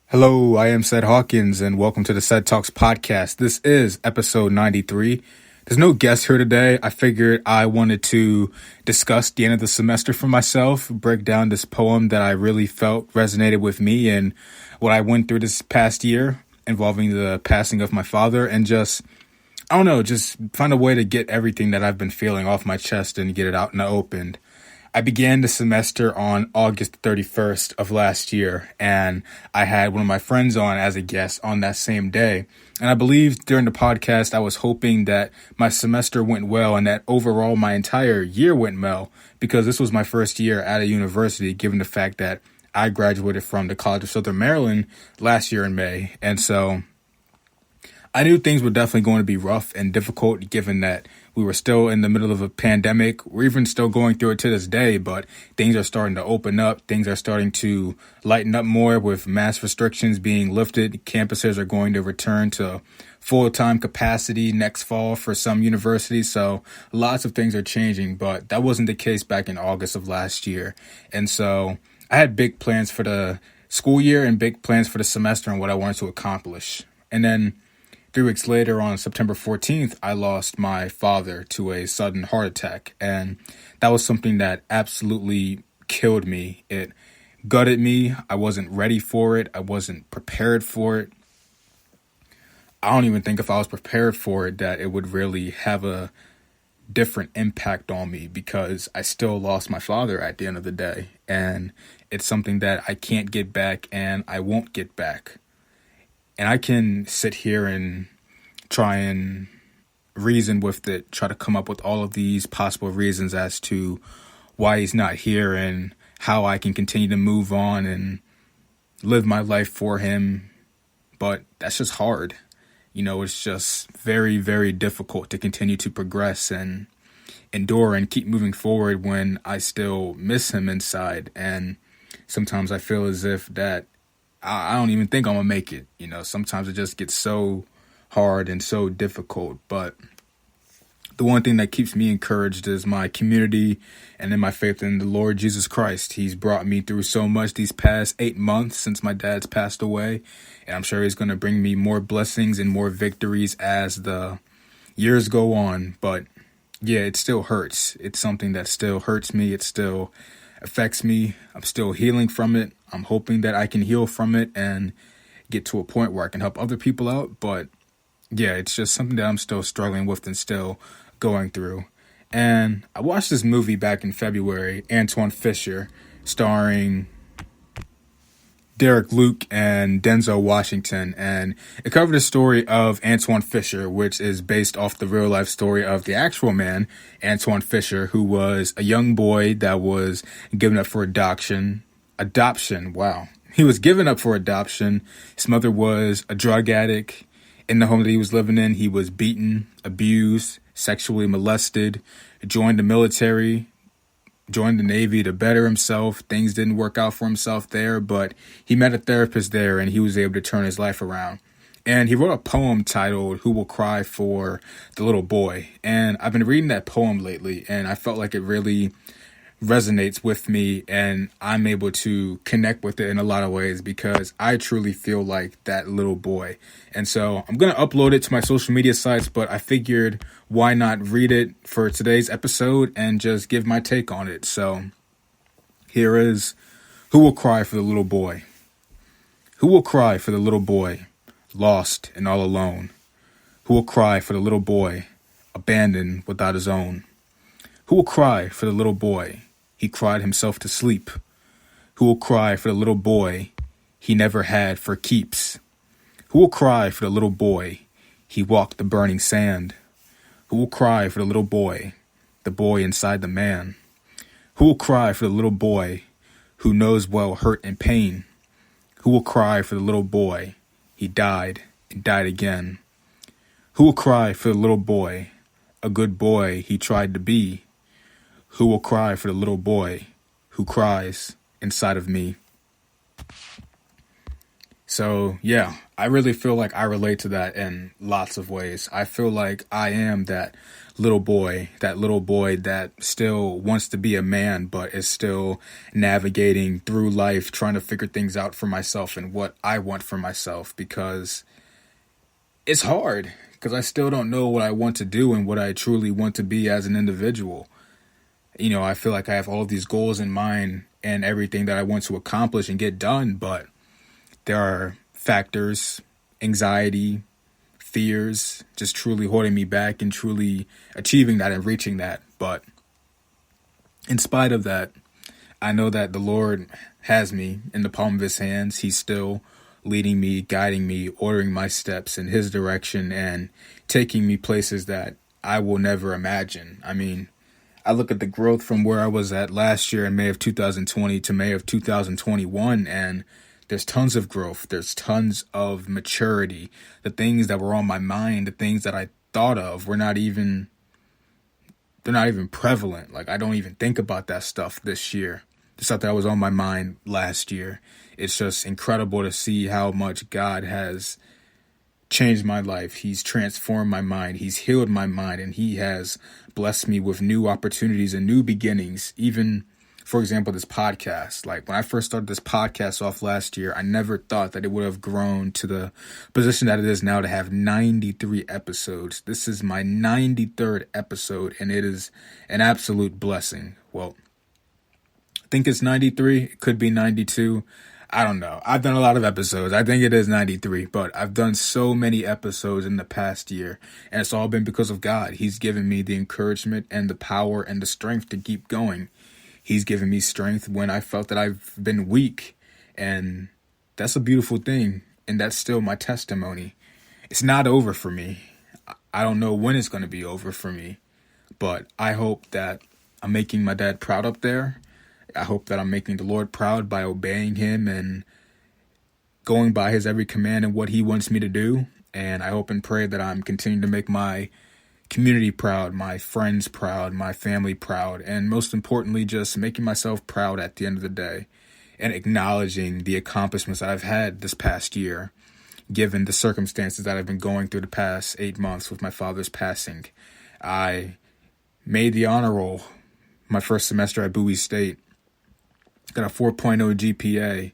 Hello, I am Ced Hawkins, and welcome to the CedTalks Podcast. This is episode 93. There's no guest here today. I figured I wanted to discuss the end of the semester for myself, break down this poem that I really felt resonated with me and what I went through this past year involving the passing of my father, and just find a way to get everything that I've been feeling off my chest and get it out in the open. I began the semester on August 31st of last year, and I had one of my friends on as a guest on that same day. And I believe during the podcast, I was hoping that my semester went well and that overall my entire year went well, because this was my first year at a university, given the fact that I graduated from the College of Southern Maryland last year in May. And so I knew things were definitely going to be rough and difficult, given that we were still in the middle of a pandemic. We're even still going through it to this day, but things are starting to open up. Things are starting to lighten up more with mass restrictions being lifted. Campuses are going to return to full-time capacity next fall for some universities. So lots of things are changing, but that wasn't the case back in August of last year. And so I had big plans for the school year and big plans for the semester and what I wanted to accomplish. And then 3 weeks later, on September 14th, I lost my father to a sudden heart attack. And that was something that absolutely killed me. It gutted me. I wasn't ready for it. I wasn't prepared for it. I don't even think if I was prepared for it that it would really have a different impact on me, because I still lost my father at the end of the day. And it's something that I can't get back and I won't get back. And I can sit here and try and reason with it, try to come up with all of these possible reasons as to why he's not here and how I can continue to move on and live my life for him. But that's just hard. It's just very, very difficult to continue to progress and endure and keep moving forward when I still miss him inside. And sometimes I feel as if that I don't even think I'm going to make it. Sometimes it just gets so hard and so difficult. But the one thing that keeps me encouraged is my community and in my faith in the Lord Jesus Christ. He's brought me through so much these past 8 months since my dad's passed away. And I'm sure he's going to bring me more blessings and more victories as the years go on. But yeah, it still hurts. It's something that still hurts me. It still affects me. I'm still healing from it. I'm hoping that I can heal from it and get to a point where I can help other people out. But yeah, it's just something that I'm still struggling with and still going through. And I watched this movie back in February, Antwone Fisher, starring Derek Luke and Denzel Washington. And it covered the story of Antwone Fisher, which is based off the real life story of the actual man, Antwone Fisher, who was a young boy that was given up for adoption. Wow. He was given up for adoption. His mother was a drug addict. In the home that he was living in, he was beaten, abused, sexually molested, joined the military, joined the Navy to better himself. Things didn't work out for himself there, but he met a therapist there and he was able to turn his life around. And he wrote a poem titled "Who Will Cry for the Little Boy?" And I've been reading that poem lately, and I felt like it really resonates with me, and I'm able to connect with it in a lot of ways because I truly feel like that little boy. And so I'm going to upload it to my social media sites, but I figured why not read it for today's episode and just give my take on it. So here is "Who Will Cry for the Little Boy?" Who will cry for the little boy, lost and all alone? Who will cry for the little boy, abandoned without his own? Who will cry for the little boy? He cried himself to sleep. Who will cry for the little boy he never had for keeps? Who will cry for the little boy he walked the burning sand? Who will cry for the boy inside the man? Who will cry for the little boy who knows well hurt and pain? Who will cry for the little boy he died and died again? Who will cry for the little boy, a good boy he tried to be? Who will cry for the little boy who cries inside of me? So, yeah, I really feel like I relate to that in lots of ways. I feel like I am that little boy that still wants to be a man, but is still navigating through life, trying to figure things out for myself and what I want for myself, because it's hard, because I still don't know what I want to do and what I truly want to be as an individual. I feel like I have all these goals in mind and everything that I want to accomplish and get done, but there are factors, anxiety, fears, just truly holding me back and truly achieving that and reaching that. But in spite of that, I know that the Lord has me in the palm of his hands. He's still leading me, guiding me, ordering my steps in his direction and taking me places that I will never imagine. I mean, I look at the growth from where I was at last year in May of 2020 to May of 2021, and there's tons of growth. There's tons of maturity. The things that were on my mind, the things that I thought of they're not even prevalent. Like, I don't even think about that stuff this year. The stuff that was on my mind last year. It's just incredible to see how much God has changed my life. He's transformed my mind. He's healed my mind, and he has blessed me with new opportunities and new beginnings. Even, for example, this podcast. Like, when I first started this podcast off last year, I never thought that it would have grown to the position that it is now, to have 93 episodes. This is my 93rd episode, and it is an absolute blessing. Well, I think it's 93. It could be 92. I don't know. I've done a lot of episodes. I think it is 93, but I've done so many episodes in the past year, and it's all been because of God. He's given me the encouragement and the power and the strength to keep going. He's given me strength when I felt that I've been weak, and that's a beautiful thing, and that's still my testimony. It's not over for me. I don't know when it's going to be over for me, but I hope that I'm making my dad proud up there. I hope that I'm making the Lord proud by obeying him and going by his every command and what he wants me to do. And I hope and pray that I'm continuing to make my community proud, my friends proud, my family proud, and most importantly, just making myself proud at the end of the day and acknowledging the accomplishments that I've had this past year, given the circumstances that I've been going through the past 8 months with my father's passing. I made the honor roll my first semester at Bowie State. Got a 4.0 GPA.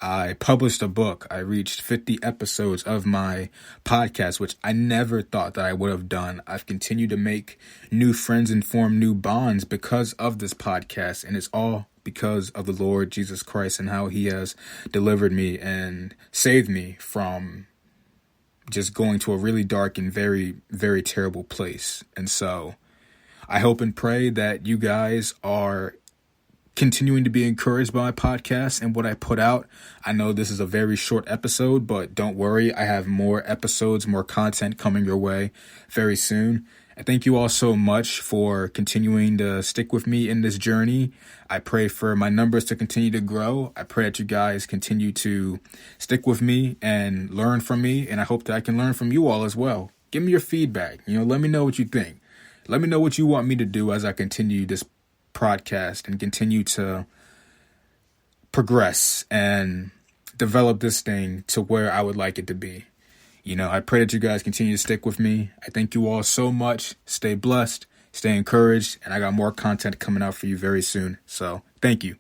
I published a book. I reached 50 episodes of my podcast, which I never thought that I would have done. I've continued to make new friends and form new bonds because of this podcast, and it's all because of the Lord Jesus Christ and how he has delivered me and saved me from just going to a really dark and very, very terrible place. And so I hope and pray that you guys are continuing to be encouraged by my podcast and what I put out. I know this is a very short episode, but don't worry. I have more episodes, more content coming your way very soon. I thank you all so much for continuing to stick with me in this journey. I pray for my numbers to continue to grow. I pray that you guys continue to stick with me and learn from me. And I hope that I can learn from you all as well. Give me your feedback. Let me know what you think. Let me know what you want me to do as I continue this podcast and continue to progress and develop this thing to where I would like it to be. I pray that you guys continue to stick with me. I thank you all so much. Stay blessed, stay encouraged, and I got more content coming out for you very soon. So thank you.